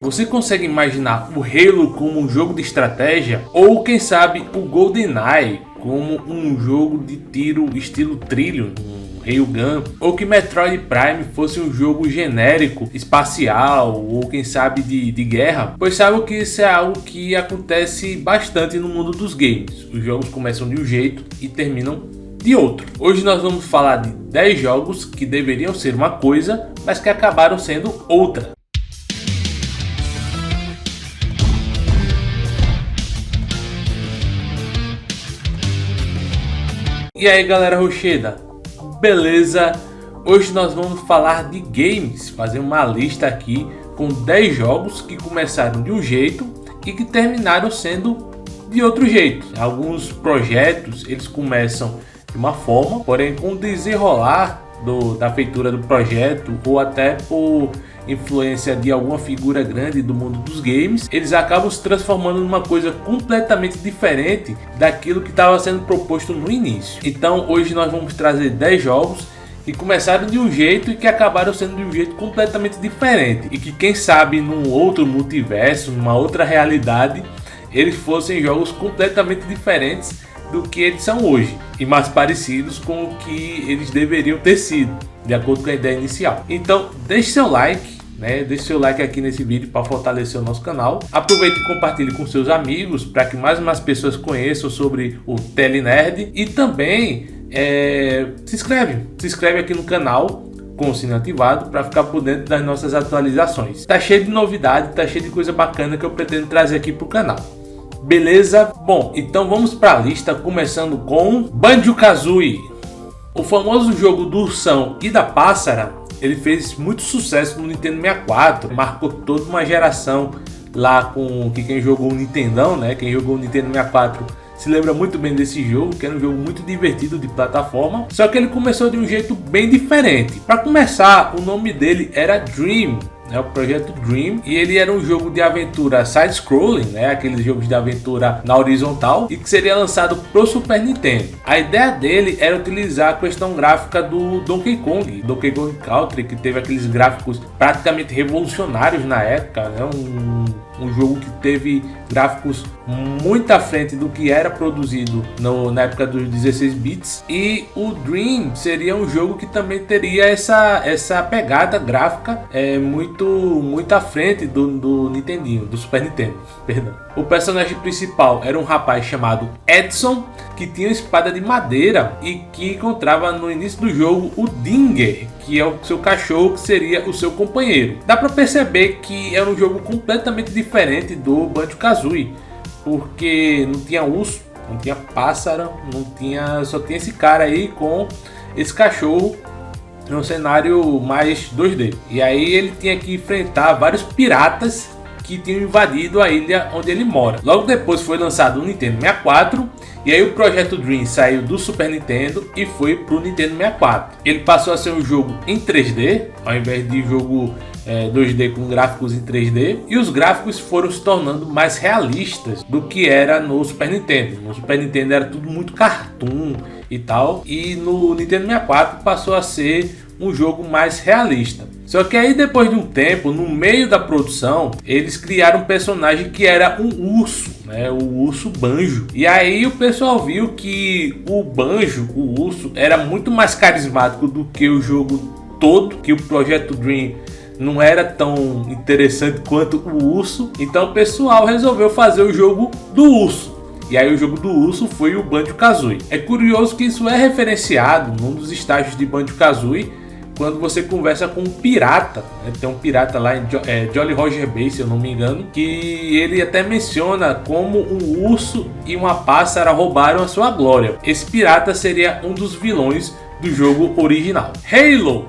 Você consegue imaginar o Halo como um jogo de estratégia? Ou quem sabe o GoldenEye como um jogo de tiro estilo Trillium, um Railgun? Ou que Metroid Prime fosse um jogo genérico, espacial, ou quem sabe de guerra? Pois sabe que isso é algo que acontece bastante no mundo dos games. Os jogos começam de um jeito e terminam de outro. Hoje nós vamos falar de 10 jogos que deveriam ser uma coisa, mas que acabaram sendo outra. E aí galera rocheda, beleza? Hoje nós vamos falar de games, fazer uma lista aqui com 10 jogos que começaram de um jeito e que terminaram sendo de outro jeito. Alguns projetos eles começam de uma forma, porém com o desenrolar da feitura do projeto ou até por influência de alguma figura grande do mundo dos games, eles acabam se transformando numa coisa completamente diferente daquilo que estava sendo proposto no início. Então hoje nós vamos trazer 10 jogos que começaram de um jeito e que acabaram sendo de um jeito completamente diferente, e que quem sabe num outro multiverso, numa outra realidade, eles fossem jogos completamente diferentes do que eles são hoje e mais parecidos com o que eles deveriam ter sido, de acordo com a ideia inicial. Então deixe seu like, deixe seu like aqui nesse vídeo para fortalecer o nosso canal. Aproveite e compartilhe com seus amigos para que mais e mais pessoas conheçam sobre o Telenerd. E também se inscreve aqui no canal com o sino ativado para ficar por dentro das nossas atualizações. Tá cheio de novidade, tá cheio de coisa bacana que eu pretendo trazer aqui pro canal. Beleza? Bom, então vamos para a lista, começando com Banjo-Kazooie. O famoso jogo do ursão e da pássara, ele fez muito sucesso no Nintendo 64, marcou toda uma geração lá com quem jogou o Nintendão, Quem jogou o Nintendo 64 se lembra muito bem desse jogo, que era um jogo muito divertido de plataforma, só que ele começou de um jeito bem diferente. Para começar, o nome dele era Dream, o projeto Dream, e ele era um jogo de aventura side-scrolling, aqueles jogos de aventura na horizontal, e que seria lançado pro Super Nintendo. A ideia dele era utilizar a questão gráfica do Donkey Kong Country, que teve aqueles gráficos praticamente revolucionários na época, um jogo que teve gráficos muito à frente do que era produzido na época dos 16 bits, e o Dream seria um jogo que também teria essa pegada gráfica muito à frente do Nintendinho, do Super Nintendo, perdão. O personagem principal era um rapaz chamado Edson, que tinha uma espada de madeira e que encontrava no início do jogo o Dinger, que é o seu cachorro, que seria o seu companheiro. Dá para perceber que era um jogo completamente diferente do Banjo-Kazooie, porque não tinha urso, não tinha pássaro, só tinha esse cara aí com esse cachorro num cenário mais 2D. E aí ele tinha que enfrentar vários piratas que tinham invadido a ilha onde ele mora. Logo depois foi lançado o Nintendo 64, e aí o projeto Dream saiu do Super Nintendo e foi pro Nintendo 64. Ele passou a ser um jogo em 3D, ao invés de jogo 2D com gráficos em 3D, e os gráficos foram se tornando mais realistas do que era no Super Nintendo. No Super Nintendo era tudo muito cartoon e tal, e no Nintendo 64 passou a ser um jogo mais realista. Só que aí depois de um tempo, no meio da produção, eles criaram um personagem que era um urso, o urso Banjo. E aí o pessoal viu que o Banjo, o urso, era muito mais carismático do que o jogo todo, que o projeto Dream não era tão interessante quanto o urso. Então o pessoal resolveu fazer o jogo do urso. E aí o jogo do urso foi o Banjo-Kazooie. É curioso que isso é referenciado num dos estágios de Banjo-Kazooie, quando você conversa com um pirata, tem um pirata lá em Jolly Roger Bay, se eu não me engano, que ele até menciona como um urso e uma pássara roubaram a sua glória. Esse pirata seria um dos vilões do jogo original. Halo!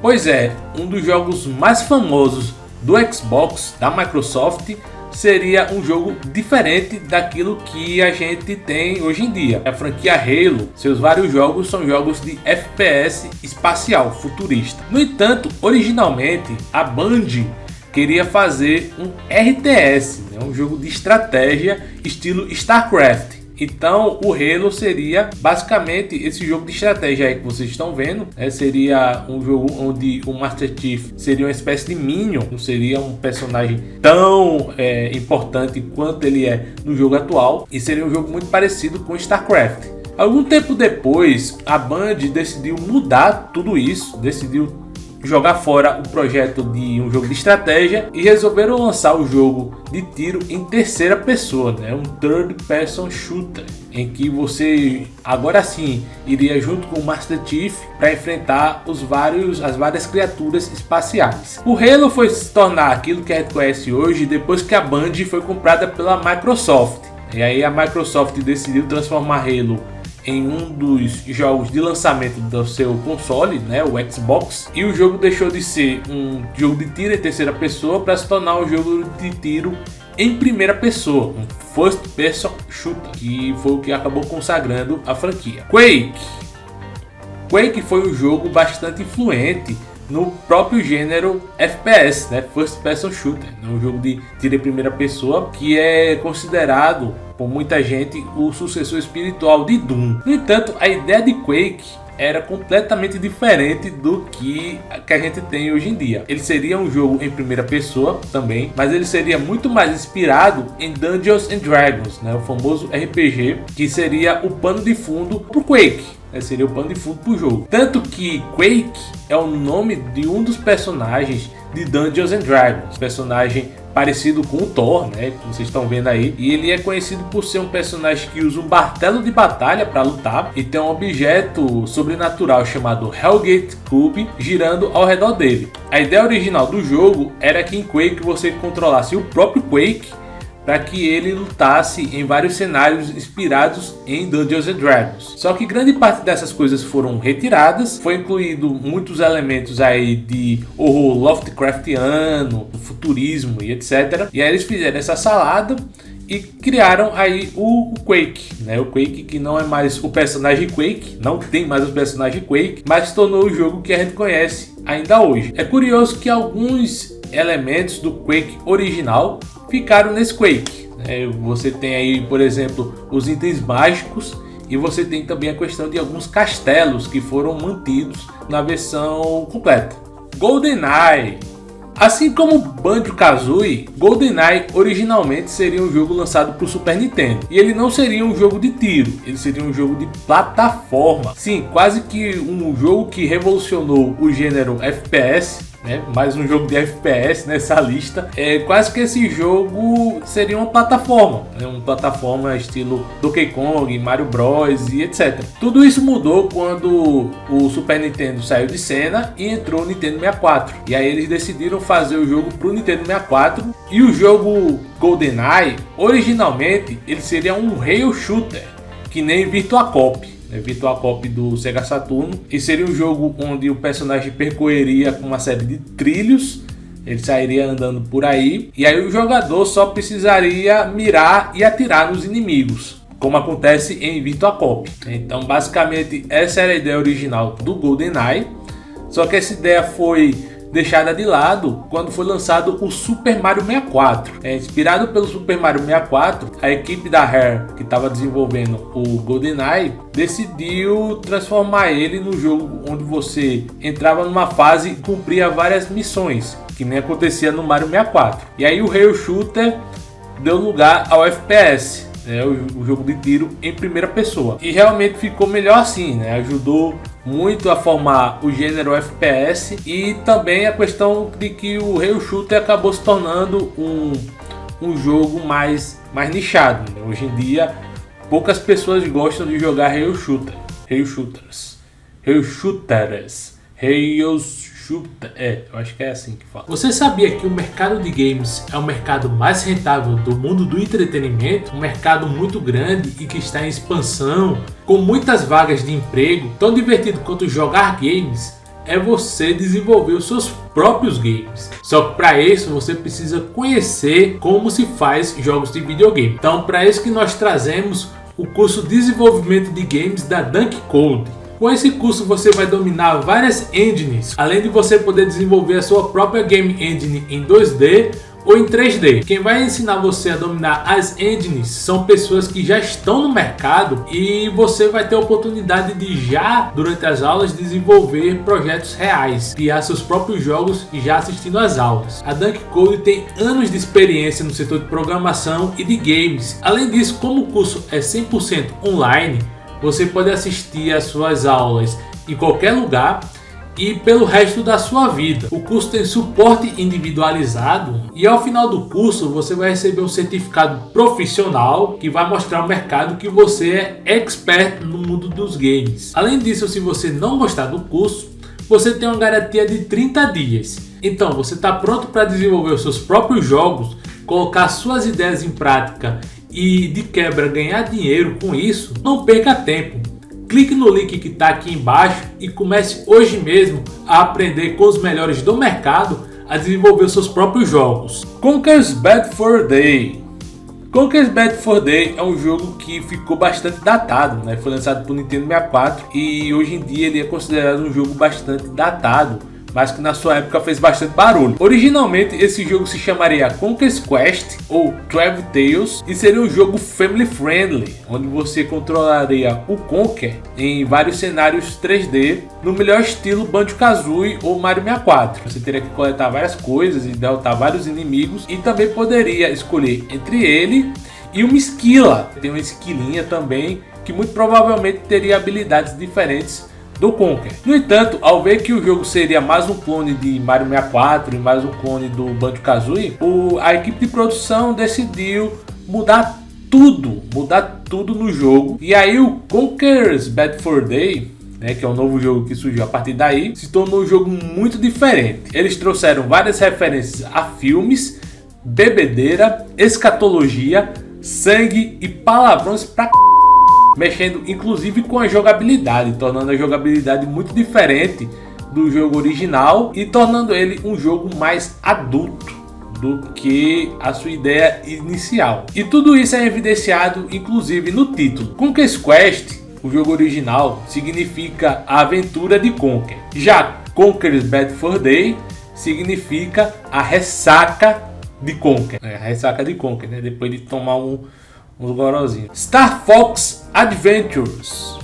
Pois é, um dos jogos mais famosos do Xbox, da Microsoft, seria um jogo diferente daquilo que a gente tem hoje em dia. A franquia Halo, seus vários jogos são jogos de FPS espacial, futurista. No entanto, originalmente, a Bungie queria fazer um RTS, um jogo de estratégia estilo StarCraft. Então o Halo seria basicamente esse jogo de estratégia aí que vocês estão vendo, né? Seria um jogo onde o Master Chief seria uma espécie de Minion, não seria um personagem tão importante quanto ele é no jogo atual, e seria um jogo muito parecido com StarCraft. Algum tempo depois, a Band decidiu mudar tudo isso, decidiu jogar fora o projeto de um jogo de estratégia e resolveram lançar o jogo de tiro em terceira pessoa, né? Um third person shooter, em que você agora sim iria junto com o Master Chief para enfrentar as várias criaturas espaciais. O Halo foi se tornar aquilo que a gente conhece hoje depois que a Band foi comprada pela Microsoft. E aí a Microsoft decidiu transformar Halo em um dos jogos de lançamento do seu console, né, o Xbox, e o jogo deixou de ser um jogo de tiro em terceira pessoa para se tornar um jogo de tiro em primeira pessoa, um first person shooter, que foi o que acabou consagrando a franquia. Quake foi um jogo bastante influente no próprio gênero FPS, né, First Person Shooter, um jogo de tiro em primeira pessoa que é considerado por muita gente o sucessor espiritual de Doom. No entanto, a ideia de Quake era completamente diferente do que a gente tem hoje em dia. Ele seria um jogo em primeira pessoa também, mas ele seria muito mais inspirado em Dungeons and Dragons, né, o famoso RPG, que seria o pano de fundo pro Quake. Seria o pano de fundo pro jogo. Tanto que Quake é o nome de um dos personagens de Dungeons and Dragons, personagem parecido com o Thor, né, que vocês estão vendo aí, e ele é conhecido por ser um personagem que usa um martelo de batalha para lutar e tem um objeto sobrenatural chamado Hellgate Cube girando ao redor dele. A ideia original do jogo era que em Quake você controlasse o próprio Quake para que ele lutasse em vários cenários inspirados em Dungeons and Dragons. Só que grande parte dessas coisas foram retiradas, foi incluído muitos elementos aí de horror Lovecraftiano, futurismo e etc. E aí eles fizeram essa salada e criaram aí o Quake, né? O Quake que não é mais o personagem Quake, não tem mais o personagem Quake, mas se tornou o jogo que a gente conhece ainda hoje. É curioso que alguns elementos do Quake original ficaram nesse Quake. Você tem aí, por exemplo, os itens mágicos e você tem também a questão de alguns castelos que foram mantidos na versão completa. GoldenEye. Assim como Banjo-Kazooie, GoldenEye originalmente seria um jogo lançado para o Super Nintendo. E ele não seria um jogo de tiro, ele seria um jogo de plataforma. Sim, quase que um jogo que revolucionou o gênero FPS, né? Mais um jogo de FPS nessa lista. Quase que esse jogo seria uma plataforma, né? Uma plataforma estilo Donkey Kong, Mario Bros e etc. Tudo isso mudou quando o Super Nintendo saiu de cena e entrou o Nintendo 64. E aí eles decidiram fazer o jogo para o Nintendo 64. E o jogo GoldenEye, originalmente, ele seria um rail shooter, que nem Virtua Cop. Virtua Cop do Sega Saturno, e seria um jogo onde o personagem percorreria com uma série de trilhos, ele sairia andando por aí, e aí o jogador só precisaria mirar e atirar nos inimigos, como acontece em Virtua Cop. Então basicamente essa era a ideia original do GoldenEye, só que essa ideia foi deixada de lado quando foi lançado o Super Mario 64. Inspirado pelo Super Mario 64, a equipe da Rare, que estava desenvolvendo o GoldenEye, decidiu transformar ele no jogo onde você entrava numa fase e cumpria várias missões, que nem acontecia no Mario 64. E aí o Rail Shooter deu lugar ao FPS, o jogo de tiro em primeira pessoa. E realmente ficou melhor assim, né? Ajudou muito a formar o gênero FPS, e também a questão de que o Rail Shooter acabou se tornando um jogo mais nichado, né? Hoje em dia poucas pessoas gostam de jogar Rail Shooters. Eu acho que é assim que fala. Você sabia que o mercado de games é o mercado mais rentável do mundo do entretenimento? Um mercado muito grande e que está em expansão, com muitas vagas de emprego. Tão divertido quanto jogar games é você desenvolver os seus próprios games. Só que para isso você precisa conhecer como se faz jogos de videogame. Então para isso que nós trazemos o curso Desenvolvimento de Games da Dunk Code. Com esse curso você vai dominar várias engines, além de você poder desenvolver a sua própria game engine em 2D ou em 3D. Quem vai ensinar você a dominar as engines são pessoas que já estão no mercado e você vai ter a oportunidade de já, durante as aulas, desenvolver projetos reais, criar seus próprios jogos já assistindo às aulas. A Dunk Code tem anos de experiência no setor de programação e de games. Além disso, como o curso é 100% online, você pode assistir às suas aulas em qualquer lugar e pelo resto da sua vida. O curso tem suporte individualizado e ao final do curso você vai receber um certificado profissional que vai mostrar ao mercado que você é expert no mundo dos games. Além disso, se você não gostar do curso, você tem uma garantia de 30 dias. Então, você está pronto para desenvolver os seus próprios jogos, colocar suas ideias em prática e de quebra ganhar dinheiro com isso? Não perca tempo. Clique no link que está aqui embaixo e comece hoje mesmo a aprender com os melhores do mercado a desenvolver os seus próprios jogos. Conker's Bad Fur Day. Conker's Bad Fur Day é um jogo que ficou bastante datado, né? Foi lançado por Nintendo 64 e hoje em dia ele é considerado um jogo bastante datado, mas que na sua época fez bastante barulho. Originalmente esse jogo se chamaria Conker's Quest ou 12 Tales e seria um jogo family friendly, onde você controlaria o Conker em vários cenários 3D no melhor estilo Banjo-Kazooie ou Mario 64. Você teria que coletar várias coisas e derrotar vários inimigos e também poderia escolher entre ele e uma esquila. Tem uma esquilinha também que muito provavelmente teria habilidades diferentes do Conker. No entanto, ao ver que o jogo seria mais um clone de Mario 64 e mais um clone do Banjo-Kazooie, a equipe de produção decidiu mudar tudo no jogo. E aí o Conker's Bad Fur Day, né, que é um novo jogo que surgiu a partir daí, se tornou um jogo muito diferente. Eles trouxeram várias referências a filmes, bebedeira, escatologia, sangue e palavrões pra mexendo inclusive com a jogabilidade, tornando a jogabilidade muito diferente do jogo original e tornando ele um jogo mais adulto do que a sua ideia inicial. E tudo isso é evidenciado inclusive no título. Conker's Quest, o jogo original, significa a aventura de Conker. Já Conker's Bad Fur Day significa a ressaca de Conker. A ressaca de Conker, né? Depois de tomar uns gorozinhos. Star Fox Adventures.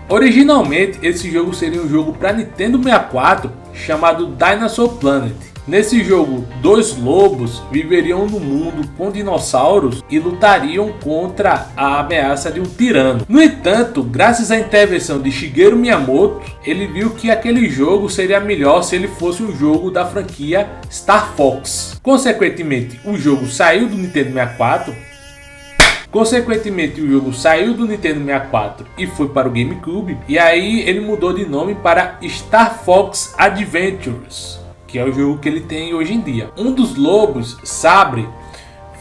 Originalmente esse jogo seria um jogo para Nintendo 64 chamado Dinosaur Planet. Nesse jogo, dois lobos viveriam no mundo com dinossauros e lutariam contra a ameaça de um tirano. No entanto, graças à intervenção de Shigeru Miyamoto, ele viu que aquele jogo seria melhor se ele fosse um jogo da franquia Star Fox. Consequentemente, o jogo saiu do Nintendo 64. Consequentemente, o jogo saiu do Nintendo 64 e foi para o GameCube, e aí ele mudou de nome para Star Fox Adventures, que é o jogo que ele tem hoje em dia. Um dos lobos, Sabre,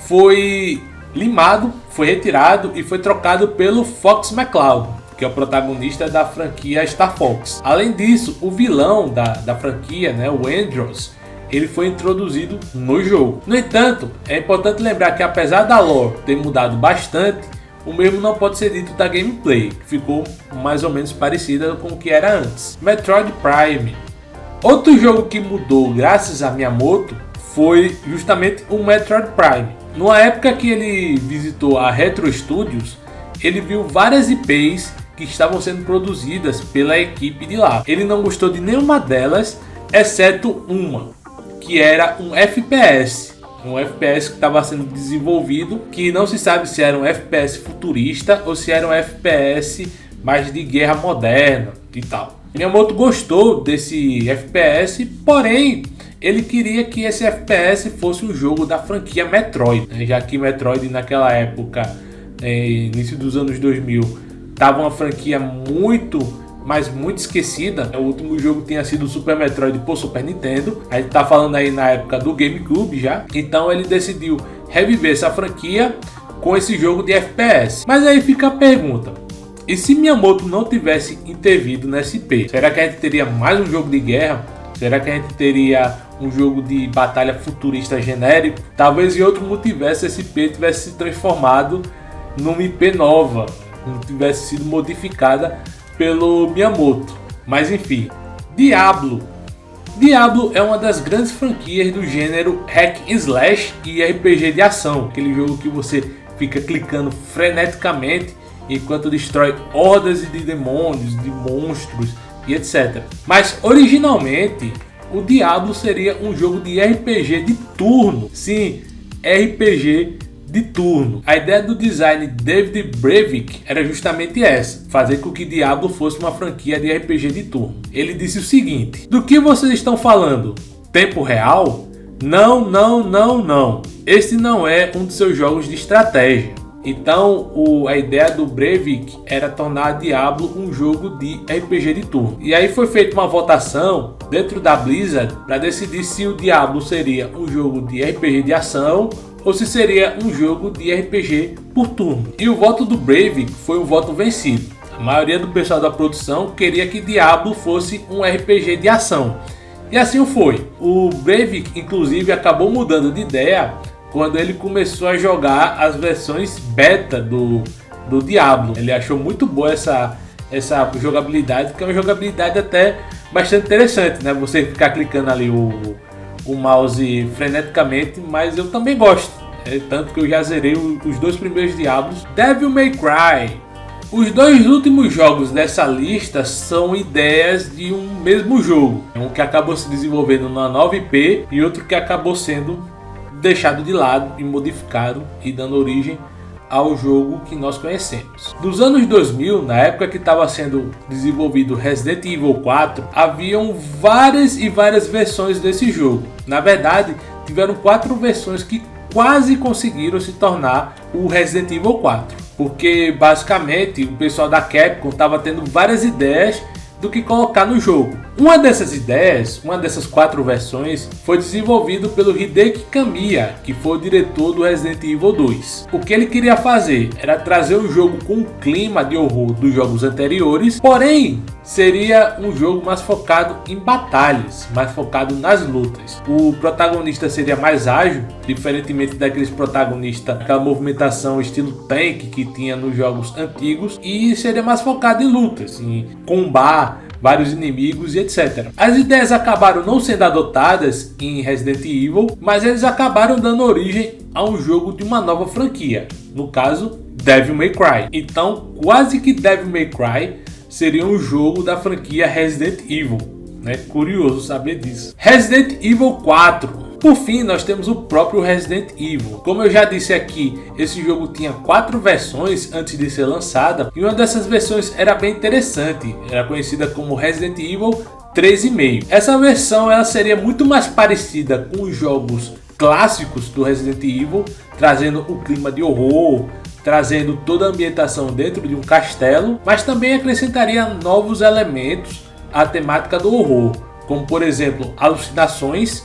foi limado, foi retirado e foi trocado pelo Fox McCloud, que é o protagonista da franquia Star Fox. Além disso, o vilão da franquia, né, o Andros, ele foi introduzido no jogo. No entanto, é importante lembrar que apesar da lore ter mudado bastante, o mesmo não pode ser dito da gameplay, que ficou mais ou menos parecida com o que era antes. Metroid Prime. Outro jogo que mudou graças a Miyamoto foi justamente o Metroid Prime. Numa época que ele visitou a Retro Studios, ele viu várias IPs que estavam sendo produzidas pela equipe de lá. Ele não gostou de nenhuma delas, exceto uma, que era um FPS que estava sendo desenvolvido, que não se sabe se era um FPS futurista ou se era um FPS mais de guerra moderna e tal. Miyamoto gostou desse FPS, porém ele queria que esse FPS fosse um jogo da franquia Metroid, né? Já que Metroid naquela época, início dos anos 2000, estava uma franquia muito esquecida. O último jogo tinha sido o Super Metroid por Super Nintendo. A gente tá falando aí na época do GameCube já. Então ele decidiu reviver essa franquia com esse jogo de FPS. Mas aí fica a pergunta: e se Miyamoto não tivesse intervido nessa IP? Será que a gente teria mais um jogo de guerra? Será que a gente teria um jogo de batalha futurista genérico? Talvez em outro multiverso esse IP tivesse se transformado numa IP nova, não tivesse sido modificada pelo Miyamoto. Mas enfim, Diablo. Diablo é uma das grandes franquias do gênero Hack and Slash e RPG de ação, aquele jogo que você fica clicando freneticamente enquanto destrói hordas de demônios, de monstros e etc. Mas originalmente o Diablo seria um jogo de RPG de turno. Sim, RPG de turno. A ideia do design de David Brevik era justamente essa: fazer com que Diablo fosse uma franquia de RPG de turno. Ele disse o seguinte: do que vocês estão falando? Tempo real? Não, não, não, não. Este não é um de seus jogos de estratégia. Então a ideia do Brevik era tornar Diablo um jogo de RPG de turno. E aí foi feita uma votação dentro da Blizzard para decidir se o Diablo seria um jogo de RPG de ação ou se seria um jogo de RPG por turno. E o voto do Brevik foi um voto vencido. A maioria do pessoal da produção queria que Diablo fosse um RPG de ação. E assim foi. O Brevik inclusive acabou mudando de ideia quando ele começou a jogar as versões beta do Diablo. Ele achou muito boa essa jogabilidade, que é uma jogabilidade até bastante interessante, né? Você ficar clicando ali o mouse freneticamente, mas eu também gosto. Tanto que eu já zerei os 2 primeiros Diablos. Devil May Cry. Os 2 últimos jogos dessa lista são ideias de um mesmo jogo. Um que acabou se desenvolvendo na nova IP e outro que acabou sendo deixado de lado e modificado e dando origem ao jogo que nós conhecemos. Nos anos 2000, na época que estava sendo desenvolvido Resident Evil 4, haviam várias e várias versões desse jogo. Na verdade, tiveram 4 versões que quase conseguiram se tornar o Resident Evil 4, porque basicamente o pessoal da Capcom estava tendo várias ideias do que colocar no jogo. Uma dessas ideias, uma dessas 4 versões, foi desenvolvido pelo Hideki Kamiya, que foi o diretor do Resident Evil 2. O que ele queria fazer era trazer um jogo com o clima de horror dos jogos anteriores, porém seria um jogo mais focado em batalhas, mais focado nas lutas. O protagonista seria mais ágil, diferentemente daqueles protagonistas, aquela movimentação estilo tank que tinha nos jogos antigos, e seria mais focado em lutas, em combar vários inimigos e etc. As ideias acabaram não sendo adotadas em Resident Evil, mas eles acabaram dando origem a um jogo de uma nova franquia, no caso Devil May Cry. Então quase que Devil May Cry seria um jogo da franquia Resident Evil, né? Curioso saber disso. Resident Evil 4. Por fim, nós temos o próprio Resident Evil. Como eu já disse aqui, esse jogo tinha 4 versões antes de ser lançada, e uma dessas versões era bem interessante, era conhecida como Resident Evil 3,5. Essa versão ela seria muito mais parecida com os jogos clássicos do Resident Evil, trazendo o clima de horror, trazendo toda a ambientação dentro de um castelo, mas também acrescentaria novos elementos à temática do horror, como por exemplo alucinações.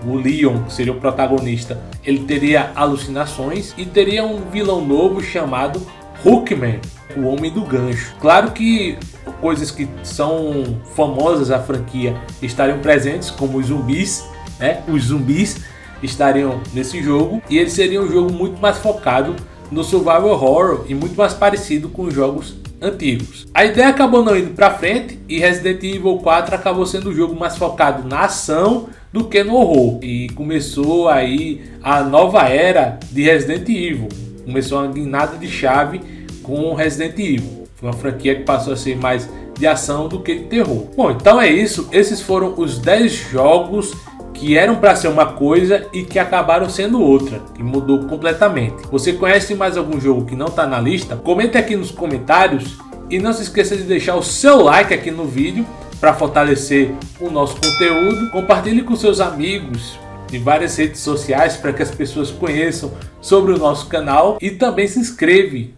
O Leon, que seria o protagonista, ele teria alucinações e teria um vilão novo chamado Hookman, o Homem do Gancho. Claro que coisas que são famosas da franquia estariam presentes, como os zumbis, né? Os zumbis estariam nesse jogo, e ele seria um jogo muito mais focado no survival horror e muito mais parecido com os jogos antigos. A ideia acabou não indo para frente e Resident Evil 4 acabou sendo um jogo mais focado na ação do que no horror, e começou aí a nova era de Resident Evil. Começou uma guinada de chave com Resident Evil. Foi uma franquia que passou a ser mais de ação do que de terror. Bom, então é isso. Esses foram os 10 jogos que eram para ser uma coisa e que acabaram sendo outra, que mudou completamente. Você conhece mais algum jogo que não está na lista? Comente aqui nos comentários e não se esqueça de deixar o seu like aqui no vídeo para fortalecer o nosso conteúdo. Compartilhe com seus amigos em várias redes sociais para que as pessoas conheçam sobre o nosso canal, e também se inscreva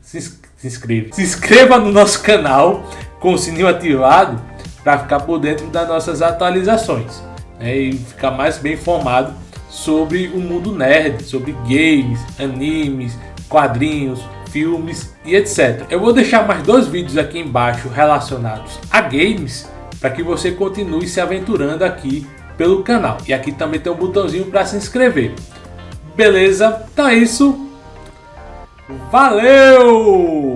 no nosso canal com o sininho ativado para ficar por dentro das nossas atualizações, né, e ficar mais bem informado sobre o mundo nerd, sobre games, animes, quadrinhos, filmes e etc. Eu vou deixar mais 2 vídeos aqui embaixo relacionados a games para que você continue se aventurando aqui pelo canal. E aqui também tem um botãozinho para se inscrever. Beleza? Então é isso. Valeu!